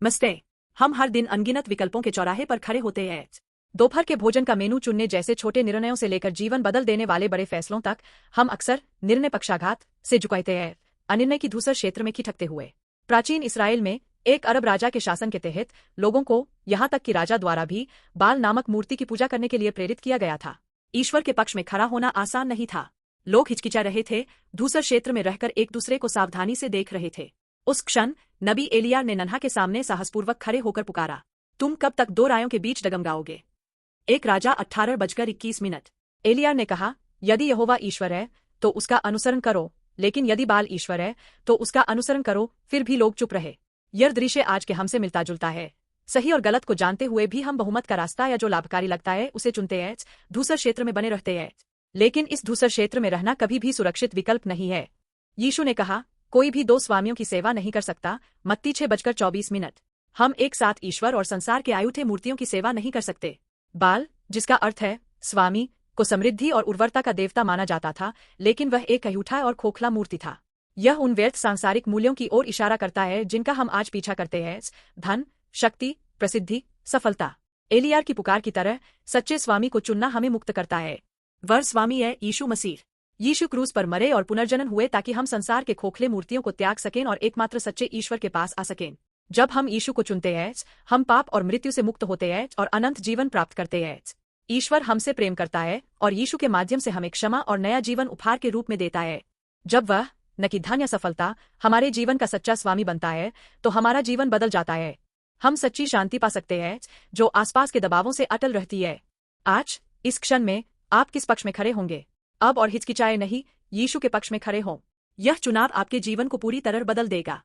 मस्ते। हम हर दिन अनगिनत विकल्पों के चौराहे पर खड़े होते हैं। दोपहर के भोजन का मेनू चुनने जैसे छोटे निर्णयों से लेकर जीवन बदल देने वाले बड़े फैसलों तक हम अक्सर निर्णय पक्षाघात से झुकाते हैं, अनिर्णय की धूसर क्षेत्र में खिठकते हुए। प्राचीन इसराइल में एक अरब राजा के शासन के तहत लोगों को यहां तक कि राजा द्वारा भी बाल नामक मूर्ति की पूजा करने के लिए प्रेरित किया गया था। ईश्वर के पक्ष में खड़ा होना आसान नहीं था। लोग हिचकिचा रहे थे, धूसर क्षेत्र में रहकर एक दूसरे को सावधानी से देख रहे थे। उस क्षण नबी एलिया ने नन्हा के सामने साहसपूर्वक खड़े होकर पुकारा, तुम कब तक दो रायों के बीच डगमगाओगे? एक राजा 18:21। एलिया ने कहा, यदि यहोवा ईश्वर है तो उसका अनुसरण करो, लेकिन यदि बाल ईश्वर है तो उसका अनुसरण करो। फिर भी लोग चुप रहे। यह दृश्य आज के हमसे मिलता जुलता है। सही और गलत को जानते हुए भी हम बहुमत का रास्ता या जो लाभकारी लगता है उसे चुनते हैं, धूसर क्षेत्र में बने रहते हैं। लेकिन इस धूसर क्षेत्र में रहना कभी भी सुरक्षित विकल्प नहीं है। यीशु ने कहा, कोई भी दो स्वामियों की सेवा नहीं कर सकता। मत्ती 6:24। हम एक साथ ईश्वर और संसार के आयुठे मूर्तियों की सेवा नहीं कर सकते। बाल, जिसका अर्थ है स्वामी, को समृद्धि और उर्वरता का देवता माना जाता था, लेकिन वह एक अयूठा और खोखला मूर्ति था। यह उन व्यर्थ सांसारिक मूल्यों की ओर इशारा करता है जिनका हम आज पीछा करते हैं, धन, शक्ति, प्रसिद्धि, सफलता। एलिया की पुकार की तरह सच्चे स्वामी को चुनना हमें मुक्त करता है। वह स्वामी है यीशु मसीह। यीशु क्रूस पर मरे और पुनर्जनन हुए ताकि हम संसार के खोखले मूर्तियों को त्याग सकें और एकमात्र सच्चे ईश्वर के पास आ सकें। जब हम यीशु को चुनते हैं, हम पाप और मृत्यु से मुक्त होते हैं और अनंत जीवन प्राप्त करते हैं। ईश्वर हमसे प्रेम करता है और यीशु के माध्यम से हमें क्षमा और नया जीवन उपहार के रूप में देता है। जब वह, न कि धन या सफलता, हमारे जीवन का सच्चा स्वामी बनता है तो हमारा जीवन बदल जाता है। हम सच्ची शांति पा सकते हैं जो आसपास के दबावों से अटल रहती है। आज इस क्षण में आप किस पक्ष में खड़े होंगे? अब और हिचकिचाए नहीं, यीशु के पक्ष में खड़े हों। यह चुनाव आपके जीवन को पूरी तरह बदल देगा।